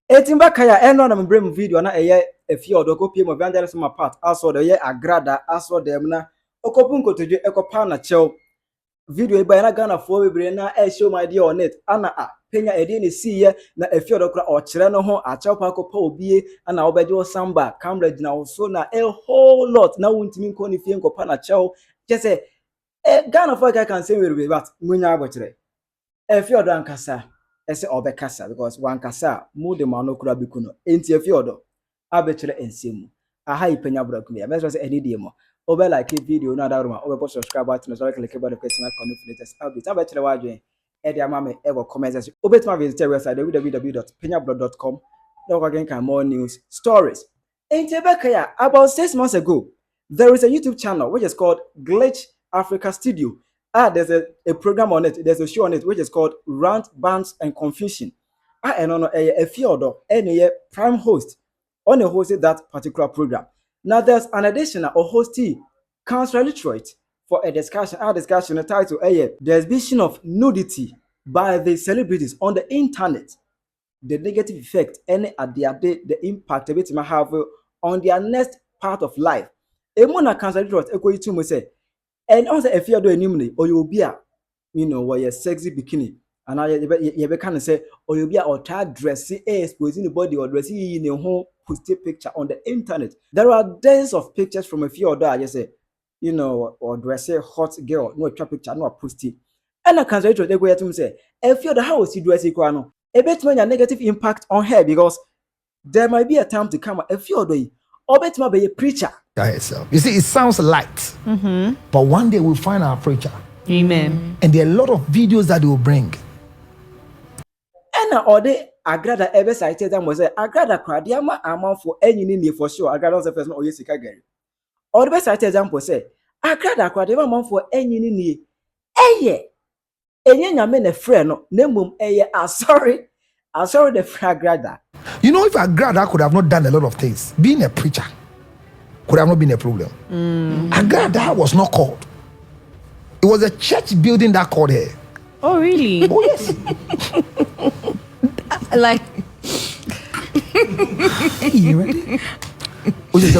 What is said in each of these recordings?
Etimba kaya eno na mbrem video na Efia Odo ko piem evangelist Mama Patt aso de Agradaa aso dem na okopun kotoje ekopa na chew video e na Ghana for bebre na show my idea on it ana Penyah ede ne siye na Efia Odo kra o kire no ho achew pa ko pa obie ana obeje o samba camera gina so na a whole lot na wuntimi nko ne fie nkopa na chew je say Ghana for can say we but munya abotire Efia Odo ankasa ese obekasa because one kasa mu de mano kura bikuno enti Efia Odo abekire ensemu aha Penyah brakum ya meso say any dey mo obe like video na daruma obe subscribe button so click the question latest update abekire wadwen e dey ama me e go comment section obetima visit our website www.penyahblog.com now again can more news stories enti ebekaya about 6 months ago there is a YouTube channel which is called Glitch Africa Studio. There's a program on it. There's a show on it which is called Rant, Bans, and Confusion. And on Efia Odo, any prime host, on a hosted that particular program. Now there's an additional or hostee, Council Detroit, for a discussion. Our discussion, the title, the exhibition of nudity by the celebrities on the internet, the negative effect, any at the impact of it might have on their next part of life. A mona Council Detroit, equate to say. And also Efia Odo enimne or you be where you sexy bikini and you can say or you be or try dressy exposing the body or dressy in a whole posted picture on the internet. There are dozens of pictures from Efia Odo I just say or dressy hot girl no trap picture no posted. And I can say to go to say Efia Odo how was he dressy kwano a bit a negative impact on her because there might be a time to come Efia Odo or bet might be a preacher. Yourself. You see, it sounds light, but one day we'll find our preacher. Amen. And there are a lot of videos that they will bring. And all the Agradaa ever cited them was Agradaa crowd, yama amount for any need for sure. Agradaa was the first one, Yesika Gary. All the best cited example say Agradaa crowd, ever amount for any need. Eye, and men a friend, no, sorry the friend Agradaa. You know, if Agradaa could have not done a lot of things, being a preacher could have not been a problem. Agradaa was not called. It was a church building that called her. Oh, really? Oh, yes. Like, you ready? So the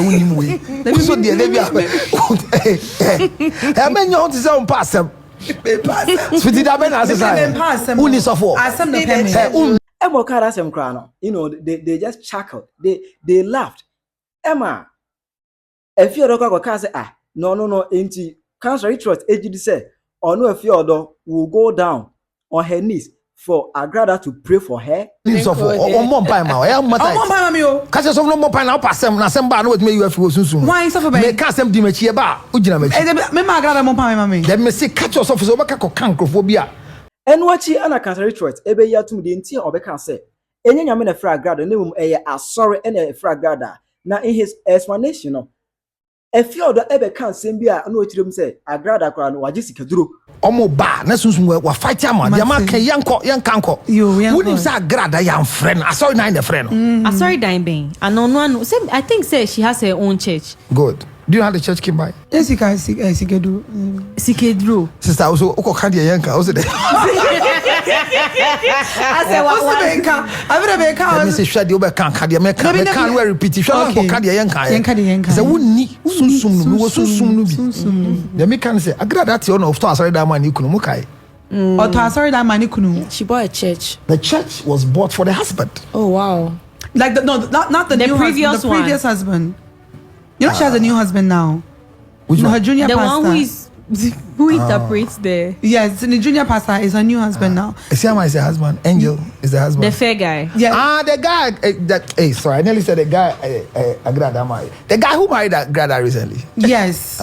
I mean, you want to say pass them. Sweetie, that man has a only so for. They just chuckled. They laughed. Emma. Efia Odo go say no enti Council Detroit ejidi say ono Efia Odo will go down on her knees for Agradaa to pray for her. So for mom pa ma o mata mi o ka se so no mom pa na pasem na sem ba na wetime you afi sunsun why so for me ka sem di machi e ba o gina machi me ma Agradaa mom pa ma me dem me say catch yourself so be ka nkrofo bia enwachi ana Council Detroit ebe ya tum de nti obeka say enye nyame na fra Agradaa na mum asori na fra Agradaa na in his explanation no Efia Odo ebe kan sembia na ochirem say Agradaa kwa no waje sikaduro omo ba na sunsun wa fight am dia ma kan yanko wouldn't say Agradaa yan friend asori na the friend asori dan ben anono I think say she has her own church. Good. Do you know how the church came by? Yes, Sikedro. Sister also oko kan dia yanka also there. I say what let me say shadi oba kan dia me kan we repeat shadi oko kan dia yanka say wonni sunsum no wo sunsum no bi dem me kan say Agradaa ti ono of to asori that man ikunu mo kai or to asori that man ikunu she bought a church. The church was bought for the husband. Oh wow. Like not the new previous husband, the previous husband. You know she has a new husband now. Which one? Her junior the pastor. One who interprets there. Yes, the junior pastor is her new husband now. Siama is the husband. Angel is the husband. The fair guy. Yeah. The guy sorry, I nearly said the guy Agradaa married. The guy who married Agradaa recently. Yes.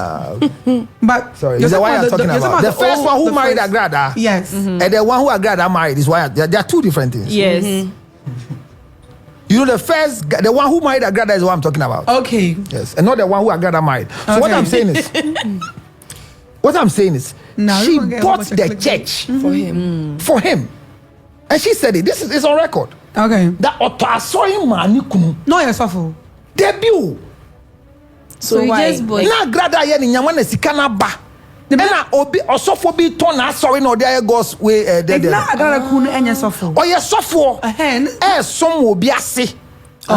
But sorry, is the one you're talking about. The first one who married Agradaa. Yes. And the one who Agradaa married is why there are two different things. Yes. You know the one who married Agradaa is what I'm talking about. Okay. Yes, and not the one who Agradaa married. So what I'm saying is, she bought the church for him, and she said it. This is on record. Okay. That otasoyi mani kunu. No, you're suffering. Debut. So why? Just boy. Na Agradaa ye ni nyama na sika na ba. na obi osofo bi ton na sorry no there goes way there. Na Agradaa ku no enye sofo. Oye sofo. Som obi ase. Okay.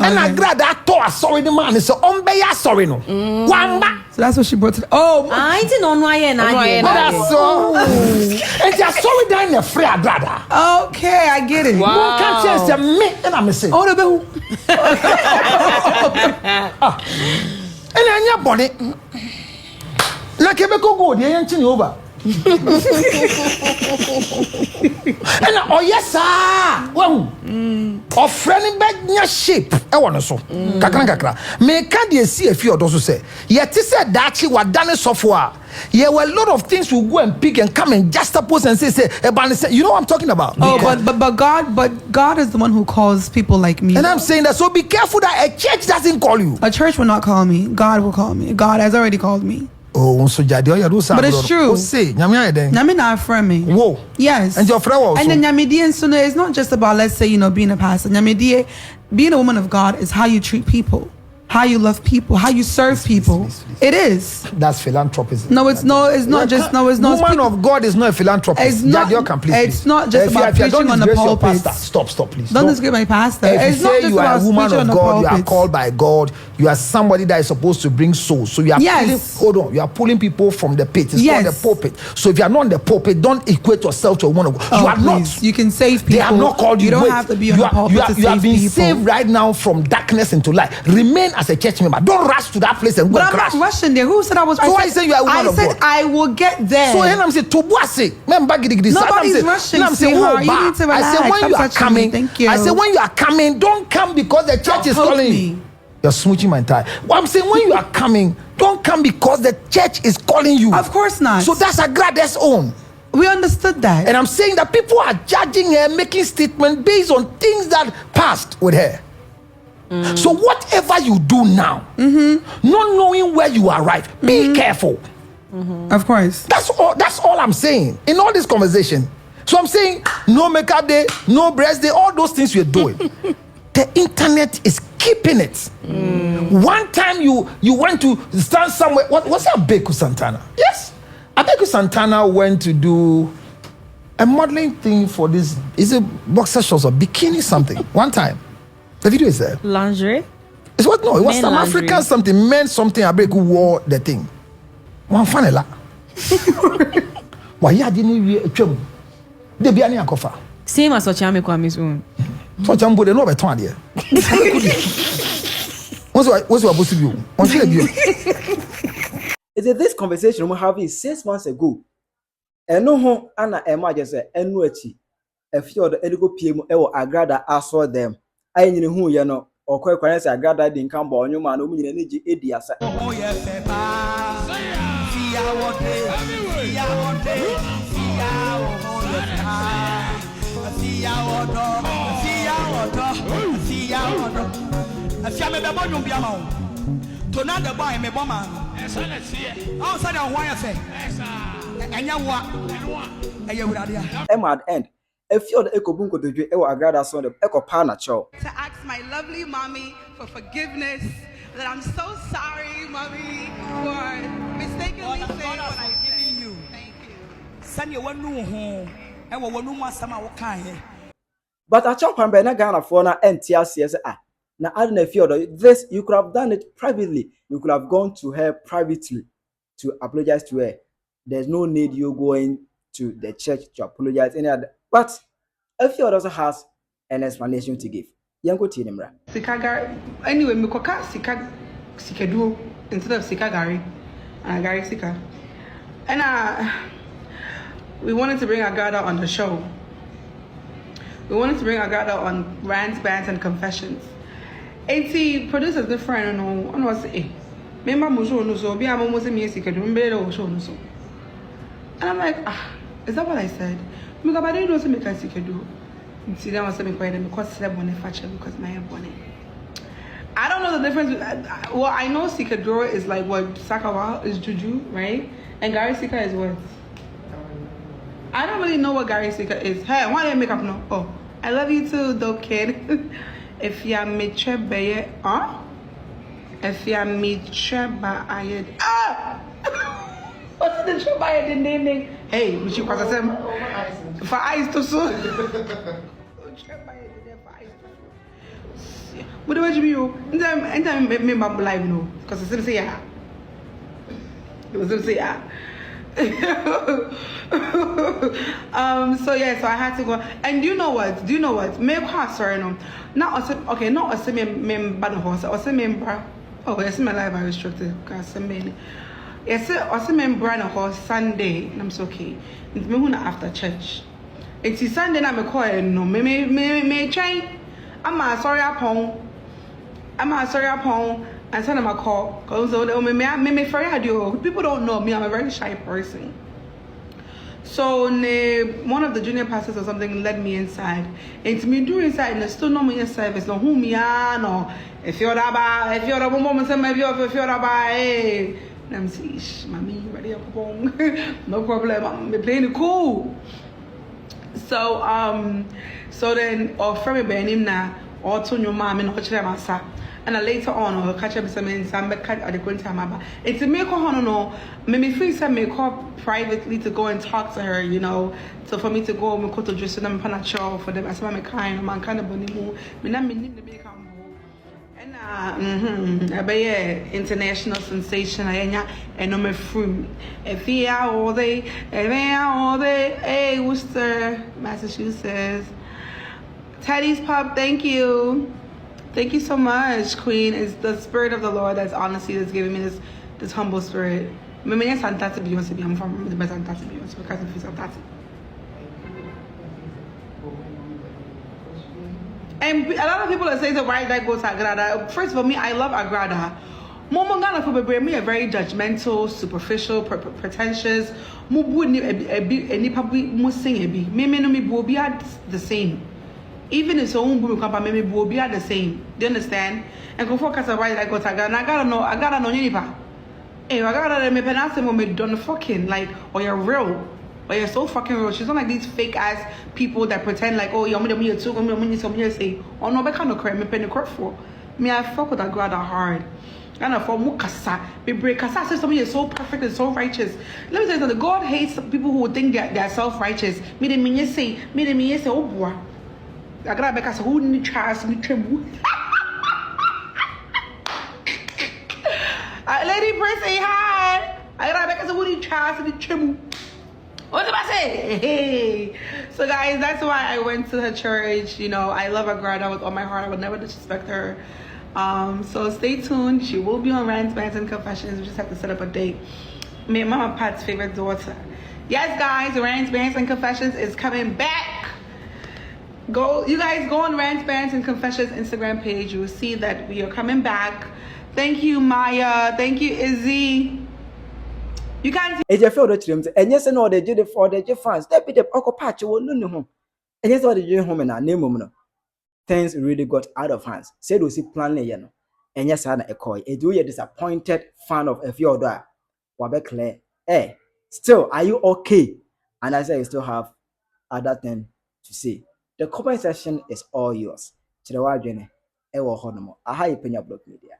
And Agradaa to sorry the man so ombeya sorry no. Wamba. So that's what she brought to I didn't know why That's so. And you sorry down the free Agradaa. Okay, I get it. Wow. Can't change the me and I'm saying. Oh, the And then your body. Like Quebeco go, the engine over. And oh yes sir well offering back your shape I want so kakra me can dey see Efia Odo so say yet said that she was done software there were a lot of things we go and pick and come and just suppose and say you know what I'm talking about. But God is the one who calls people like me, and I'm saying that, so be careful that a church doesn't call you. A church will not call me. God will call me. God has already called me. Oh, so but it's true. Nyame na friend me. Whoa. Yes. And your friend also. And then Nyame so it's not just about, let's say, being a pastor. Nyame being a woman of God is how you treat people, how you love people, how you serve people. It is. That's philanthropism. No, it's not just. Woman of God is not a philanthropist. It's not. It's not just about preaching on the pulpit. Stop, please. Don't disgrace my pastor. If you say you are a woman of God, you are called by God. You are somebody that is supposed to bring souls. So you are you are pulling people from the pit. It's not the pulpit. So if you are not in the pulpit, don't equate yourself to a woman of God. You are not. You can save people. They have not called you. You don't have to be on the pulpit to save people. You have been saved right now from darkness into light. Remain as a church member. Don't rush to that place and go and crash. I'm not rushing there. Who said I was? So why you say you are a woman of God? I said I will get there. So then I'm saying nobody's rushing. I'm saying, you need to relax. I said when you are coming, thank you. I said when you are coming, don't come because the church is calling you. You're smooching my entire. Well, I'm saying when you are coming, don't come because the church is calling you. Of course not. So that's Agrada's own. We understood that. And I'm saying that people are judging her, making statements based on things that passed with her. So whatever you do now, not knowing where you arrive, be careful. Of course. That's all I'm saying in all this conversation. So I'm saying no makeup day, no breast day, all those things we're doing. The internet is keeping it. One time you went to stand somewhere. What's Abeku Santana? Yes, Abeku Santana went to do a modeling thing for this. Is it boxer shorts or bikini something? One time, the video is there. Lingerie. It's what? No, it was some lingerie. African something. Men something. Abeku wore the thing. One fanela. Why you didn't trim? They be any akofa. Same as Ochame Kwame's own. So Jambo they know better one there. What's supposed to be? Is it this conversation we have 6 months ago? And no ho ana Emma just say enu achi. Efia Odo eligo PM ewo Agradaa aso them. Ayi nyine hu ye no okwe kwanye say Agradaa di nkan ba onyuma na omunyine ne ji edi asa. Efia me be bonum bia ma o. To na the boy me boma. Esa na tie. Oh say na ho ya fe. Esa. Enya wo. Eye wurade a. Emma at end. Efia Odo ekobu nkododwe ewo Agradaa so dem ekopa na chew. To ask my lovely mommy for forgiveness, that I'm so sorry, mommy, for mistakenly saying what I said. You. Thank you. Send you one no ho. Ewo wonu mu asama wo kan he. But a chop and na Ghana for na NTRC na add na Efia Odo. This you could have done it privately. You could have gone to her privately to apologize to her. There's no need you going to the church to apologize any other. But Efia Odo also has an explanation to give. Yanko Tinimra. Sikagar anyway, Mikoka Sikaduo instead of Sikagari and Gari Sika. And we wanted to bring Agradaa on the show. We wanted to bring Agradaa on rants, bants, and confessions. 80 producers different and was remember Musho no so be a almost a music and show no so. And I'm like, is that what I said? Because I didn't know something I could do. See that was something quite because slept on because my hair bonnet. I don't know the difference. Well, I know Sikaduro is like what Sakawa is Juju, right? And Gary Sika is what? I don't really know what Gary Sika is. Hey, why do you make up no? Oh, I love you too, dope kid. If you mitre baye, if you mitre ba ayed, What's the trip by the name? Hey, we should pass them for ice to so. What do you mean? And then me live no, because it's say yeah. It was say yeah. So yeah, so I had to go. And do you know what? Me quite sorry no. Not okay, not a me bad horse. Or me bra. Oh, yes, my life I restricted because me. Yes, also me bra na horse Sunday. And I'm so okay. It's me who after church. It's Sunday na me call no. Me try. I'm sorry upon. And send them a call. Cause me people don't know me. I'm a very shy person. So one of the junior pastors or something led me inside. And to me do inside and still no me service. No who me are no. If you're a woman, say maybe if you're a hey. And I'm saying, mommy, ready up no problem. I'm playing it cool. So then or from me benim na or to your mom and masa. And later on, I'll catch up with some at the going time. It's a make no. Me free some me call privately to go and talk to her, you know. So for me to go, me go to dress them panacho for them. As my kind, man kind of bunny mo. Me na me need to make and international sensation. And I'm a fruit. Efia Odo, hey, Worcester, Massachusetts. Teddy's Pub, thank you. Thank you so much, Queen. It's the spirit of the Lord that's honestly that's giving me this humble spirit. I'm from the best Beyonce because of Santata. And a lot of people are saying, why did I go to Agradaa? First of all, me, I love Agradaa. Mama Ghana for me are very judgmental, superficial, pretentious. Me the same. Even if someone will come maybe will be the same. Do you understand? And go focus on why I go to Agradaa. I gotta know Nipa. Hey, I gotta me penance me done fucking like or you're real. Or you're so fucking real. She's not like these fake ass people that pretend like, oh, you're me too, I'm say, oh no, I can't cry, me penny court for. Me, I fuck with Agradaa hard. And for Mukasa, we break Kasa says somebody is so perfect and so righteous. Let me tell you something, God hates people who think they're self-righteous. Me the say, oh boy. I gotta make us who need trust me tremble. Lady Prince, say hi. I gotta make us who need trust me tremble. What did I say? Hey. So guys, that's why I went to her church. You know, I love Agradaa with all my heart. I would never disrespect her. So stay tuned. She will be on Rants, Bants, and Confessions. We just have to set up a date. Me and Mama Patt's favorite daughter. Yes, guys, Rants, Bants, and Confessions is coming back. You guys go on Rants, Bants, and Confessions Instagram page. You will see that we are coming back. Thank you, Maya. Thank you, Izzy. You can't see. Efia Odo chim say enye se no de je for the fans. That be the patch wo no ho. Enye se de je home na name no. Things really got out of hands. Said we see plan ye no. Enye sa na ekoy. E do you disappointed fan of Efia Odo a wa be clear. Still are you okay? And I say you still have other thing to say. The comment section is all yours. Chirewa adwene e wo ho no mo. Aha Penyah Block Media.